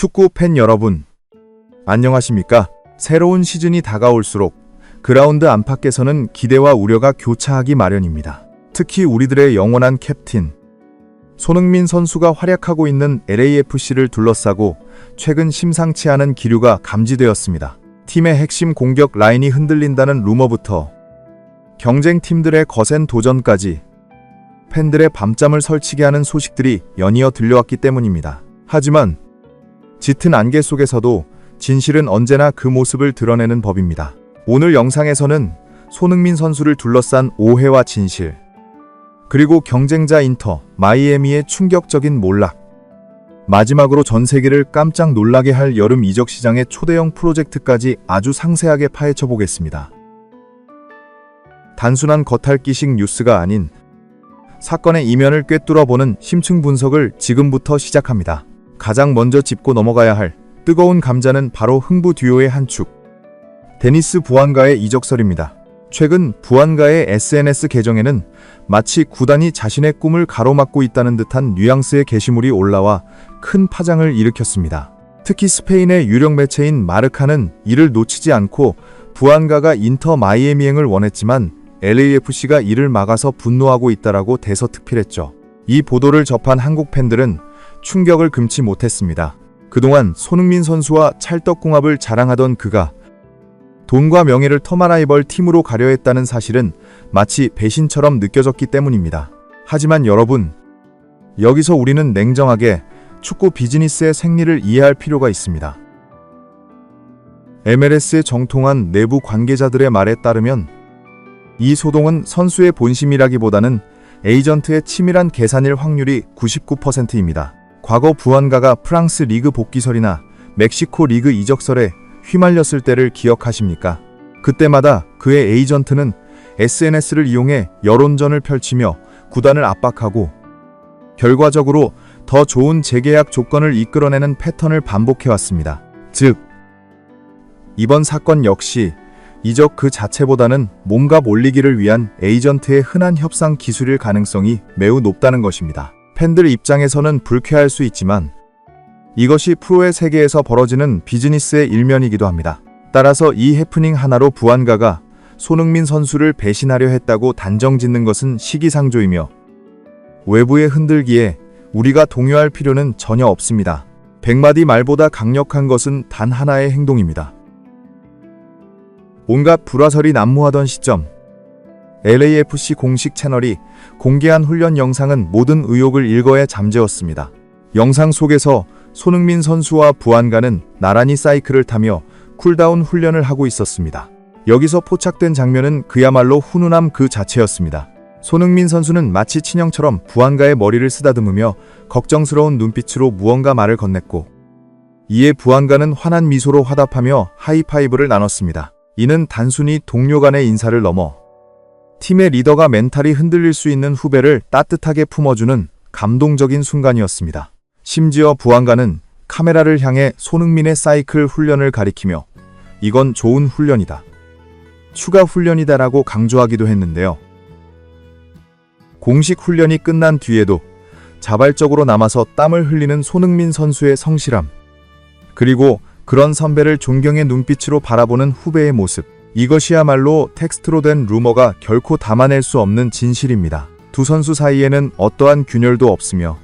축구 팬 여러분, 안녕하십니까? 새로운 시즌이 다가올수록 그라운드 안팎에서는 기대와 우려가 교차하기 마련입니다. 특히 우리들의 영원한 캡틴 손흥민 선수가 활약하고 있는 LAFC를 둘러싸고 최근 심상치 않은 기류가 감지되었습니다. 팀의 핵심 공격 라인이 흔들린다는 루머부터 경쟁팀들의 거센 도전까지 팬들의 밤잠을 설치게 하는 소식들이 연이어 들려왔기 때문입니다. 하지만 짙은 안개 속에서도 진실은 언제나 그 모습을 드러내는 법입니다. 오늘 영상에서는 손흥민 선수를 둘러싼 오해와 진실, 그리고 경쟁자 인터 마이애미의 충격적인 몰락, 마지막으로 전 세계를 깜짝 놀라게 할 여름 이적 시장의 초대형 프로젝트까지 아주 상세하게 파헤쳐 보겠습니다. 단순한 겉핥기식 뉴스가 아닌 사건의 이면을 꿰뚫어보는 심층 분석을 지금부터 시작합니다. 가장 먼저 짚고 넘어가야 할 뜨거운 감자는 바로 흥부 듀오의 한 축, 데니스 부안가의 이적설입니다. 최근 부안가의 SNS 계정에는 마치 구단이 자신의 꿈을 가로막고 있다는 듯한 뉘앙스의 게시물이 올라와 큰 파장을 일으켰습니다. 특히 스페인의 유력 매체인 마르카는 이를 놓치지 않고 부안가가 인터 마이애미행을 원했지만 LAFC가 이를 막아서 분노하고 있다라고 대서특필했죠. 이 보도를 접한 한국 팬들은 충격을 금치 못했습니다. 그동안 손흥민 선수와 찰떡궁합을 자랑하던 그가 돈과 명예를 터마라이벌 팀으로 가려 했다는 사실은 마치 배신처럼 느껴졌기 때문입니다. 하지만 여러분, 여기서 우리는 냉정하게 축구 비즈니스의 생리를 이해할 필요가 있습니다. MLS의 정통한 내부 관계자들의 말에 따르면 이 소동은 선수의 본심이라기보다는 에이전트의 치밀한 계산일 확률이 99%입니다. 과거 부안가가 프랑스 리그 복귀설이나 멕시코 리그 이적설에 휘말렸을 때를 기억하십니까? 그때마다 그의 에이전트는 SNS를 이용해 여론전을 펼치며 구단을 압박하고 결과적으로 더 좋은 재계약 조건을 이끌어내는 패턴을 반복해왔습니다. 즉, 이번 사건 역시 이적 그 자체보다는 몸값 올리기를 위한 에이전트의 흔한 협상 기술일 가능성이 매우 높다는 것입니다. 팬들 입장에서는 불쾌할 수 있지만 이것이 프로의 세계에서 벌어지는 비즈니스의 일면이기도 합니다. 따라서 이 해프닝 하나로 부안가가 손흥민 선수를 배신하려 했다고 단정짓는 것은 시기상조이며 외부의 흔들기에 우리가 동요할 필요는 전혀 없습니다. 100마디 말보다 강력한 것은 단 하나의 행동입니다. 온갖 불화설이 난무하던 시점, LAFC 공식 채널이 공개한 훈련 영상은 모든 의혹을 일거에 잠재웠습니다. 영상 속에서 손흥민 선수와 부안가는 나란히 사이클을 타며 쿨다운 훈련을 하고 있었습니다. 여기서 포착된 장면은 그야말로 훈훈함 그 자체였습니다. 손흥민 선수는 마치 친형처럼 부안가의 머리를 쓰다듬으며 걱정스러운 눈빛으로 무언가 말을 건넸고, 이에 부안가는 환한 미소로 화답하며 하이파이브를 나눴습니다. 이는 단순히 동료 간의 인사를 넘어 팀의 리더가 멘탈이 흔들릴 수 있는 후배를 따뜻하게 품어주는 감동적인 순간이었습니다. 심지어 부안가는 카메라를 향해 손흥민의 사이클 훈련을 가리키며 이건 좋은 훈련이다, 추가 훈련이다라고 강조하기도 했는데요. 공식 훈련이 끝난 뒤에도 자발적으로 남아서 땀을 흘리는 손흥민 선수의 성실함, 그리고 그런 선배를 존경의 눈빛으로 바라보는 후배의 모습, 이것이야말로 텍스트로 된 루머가 결코 담아낼 수 없는 진실입니다. 두 선수 사이에는 어떠한 균열도 없으며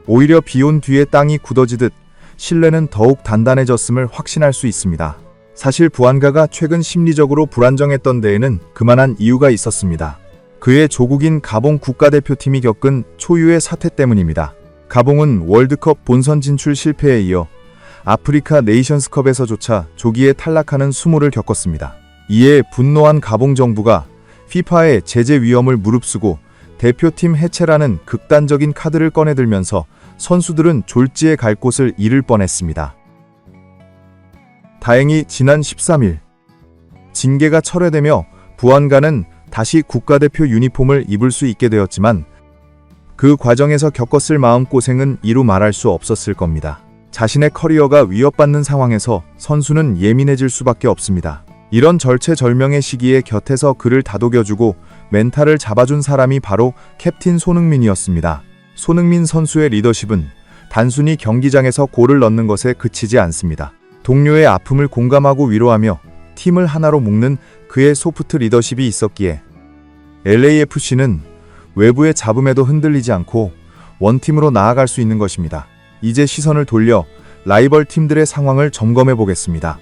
오히려 비온 뒤에 땅이 굳어지듯 신뢰는 더욱 단단해졌음을 확신할 수 있습니다. 사실 부안가가 최근 심리적으로 불안정했던 데에는 그만한 이유가 있었습니다. 그의 조국인 가봉 국가대표팀이 겪은 초유의 사태 때문입니다. 가봉은 월드컵 본선 진출 실패에 이어 아프리카 네이션스컵에서조차 조기에 탈락하는 수모를 겪었습니다. 이에 분노한 가봉 정부가 FIFA의 제재 위험을 무릅쓰고 대표팀 해체라는 극단적인 카드를 꺼내들면서 선수들은 졸지에 갈 곳을 잃을 뻔했습니다. 다행히 지난 13일 징계가 철회되며 부안가는 다시 국가대표 유니폼을 입을 수 있게 되었지만 그 과정에서 겪었을 마음고생은 이루 말할 수 없었을 겁니다. 자신의 커리어가 위협받는 상황에서 선수는 예민해질 수밖에 없습니다. 이런 절체절명의 시기에 곁에서 그를 다독여주고 멘탈을 잡아준 사람이 바로 캡틴 손흥민이었습니다. 손흥민 선수의 리더십은 단순히 경기장에서 골을 넣는 것에 그치지 않습니다. 동료의 아픔을 공감하고 위로하며 팀을 하나로 묶는 그의 소프트 리더십이 있었기에 LAFC는 외부의 잡음에도 흔들리지 않고 원팀으로 나아갈 수 있는 것입니다. 이제 시선을 돌려 라이벌 팀들의 상황을 점검해 보겠습니다.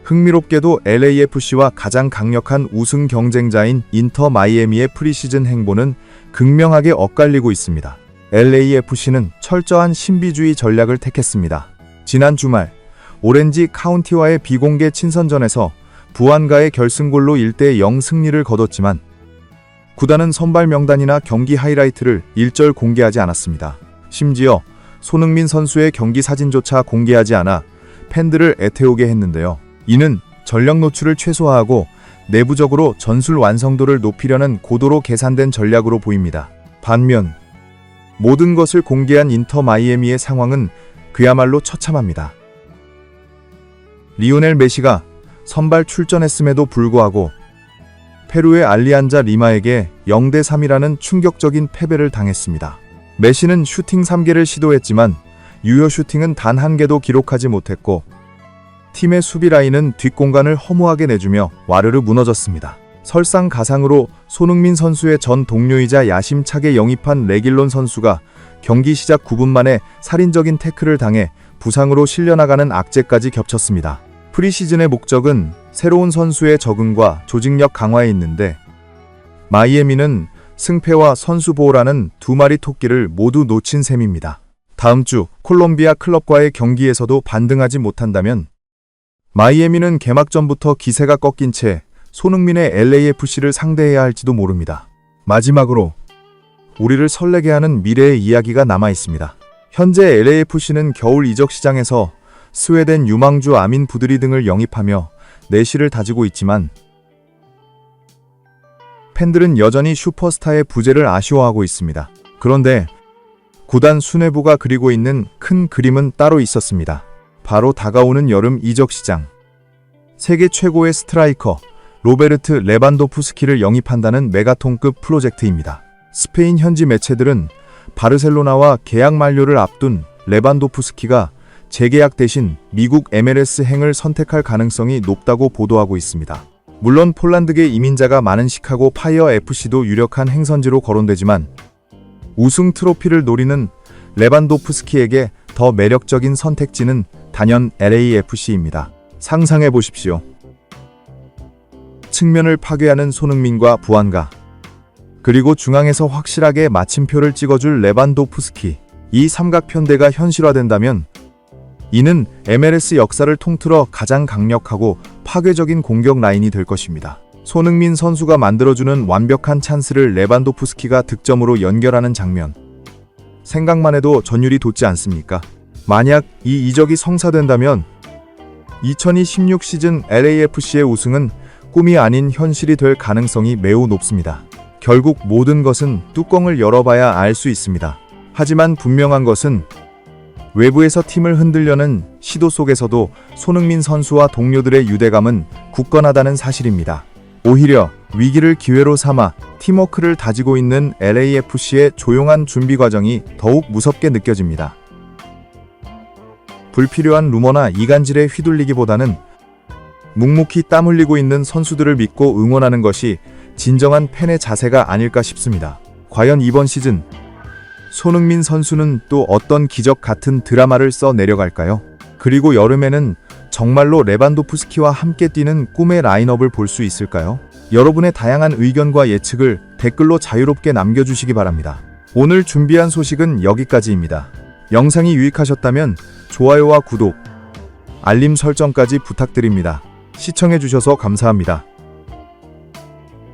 흥미롭게도 LAFC와 가장 강력한 우승 경쟁자인 인터 마이애미의 프리시즌 행보는 극명하게 엇갈리고 있습니다. LAFC는 철저한 신비주의 전략을 택했습니다. 지난 주말 오렌지 카운티와의 비공개 친선전에서 부안가의 결승골로 1대0 승리를 거뒀지만 구단은 선발 명단이나 경기 하이라이트를 일절 공개하지 않았습니다. 심지어 손흥민 선수의 경기 사진조차 공개하지 않아 팬들을 애태우게 했는데요. 이는 전력 노출을 최소화하고 내부적으로 전술 완성도를 높이려는 고도로 계산된 전략으로 보입니다. 반면 모든 것을 공개한 인터 마이애미의 상황은 그야말로 처참합니다. 리오넬 메시가 선발 출전했음에도 불구하고 페루의 알리안자 리마에게 0대3이라는 충격적인 패배를 당했습니다. 메시는 슈팅 3개를 시도했지만 유효 슈팅은 단 1개도 기록하지 못했고 팀의 수비 라인은 뒷공간을 허무하게 내주며 와르르 무너졌습니다. 설상가상으로 손흥민 선수의 전 동료이자 야심차게 영입한 레길론 선수가 경기 시작 9분 만에 살인적인 태클을 당해 부상으로 실려나가는 악재까지 겹쳤습니다. 프리시즌의 목적은 새로운 선수의 적응과 조직력 강화에 있는데 마이애미는 승패와 선수 보호라는 두 마리 토끼를 모두 놓친 셈입니다. 다음 주 콜롬비아 클럽과의 경기에서도 반등하지 못한다면 마이애미는 개막전부터 기세가 꺾인 채 손흥민의 LAFC를 상대해야 할지도 모릅니다. 마지막으로 우리를 설레게 하는 미래의 이야기가 남아 있습니다. 현재 LAFC는 겨울 이적 시장에서 스웨덴 유망주 아민 부드리 등을 영입하며 내실을 다지고 있지만 팬들은 여전히 슈퍼스타의 부재를 아쉬워하고 있습니다. 그런데 구단 수뇌부가 그리고 있는 큰 그림은 따로 있었습니다. 바로 다가오는 여름 이적 시장. 세계 최고의 스트라이커 로베르트 레반도프스키를 영입한다는 메가톤급 프로젝트입니다. 스페인 현지 매체들은 바르셀로나와 계약 만료를 앞둔 레반도프스키가 재계약 대신 미국 MLS 행을 선택할 가능성이 높다고 보도하고 있습니다. 물론 폴란드계 이민자가 많은 시카고 파이어 FC도 유력한 행선지로 거론되지만 우승 트로피를 노리는 레반도프스키에게 더 매력적인 선택지는 단연 LAFC입니다. 상상해 보십시오. 측면을 파괴하는 손흥민과 부안가, 그리고 중앙에서 확실하게 마침표를 찍어줄 레반도프스키. 이 삼각편대가 현실화된다면 이는 MLS 역사를 통틀어 가장 강력하고 파괴적인 공격 라인이 될 것입니다. 손흥민 선수가 만들어주는 완벽한 찬스를 레반도프스키가 득점으로 연결하는 장면. 생각만 해도 전율이 돋지 않습니까? 만약 이 이적이 성사된다면 2016 시즌 LAFC의 우승은 꿈이 아닌 현실이 될 가능성이 매우 높습니다. 결국 모든 것은 뚜껑을 열어봐야 알 수 있습니다. 하지만 분명한 것은 외부에서 팀을 흔들려는 시도 속에서도 손흥민 선수와 동료들의 유대감은 굳건하다는 사실입니다. 오히려 위기를 기회로 삼아 팀워크를 다지고 있는 LAFC의 조용한 준비 과정이 더욱 무섭게 느껴집니다. 불필요한 루머나 이간질에 휘둘리기보다는 묵묵히 땀 흘리고 있는 선수들을 믿고 응원하는 것이 진정한 팬의 자세가 아닐까 싶습니다. 과연 이번 시즌 손흥민 선수는 또 어떤 기적 같은 드라마를 써 내려갈까요? 그리고 여름에는 정말로 레반도프스키와 함께 뛰는 꿈의 라인업을 볼 수 있을까요? 여러분의 다양한 의견과 예측을 댓글로 자유롭게 남겨주시기 바랍니다. 오늘 준비한 소식은 여기까지입니다. 영상이 유익하셨다면 좋아요와 구독, 알림 설정까지 부탁드립니다. 시청해주셔서 감사합니다.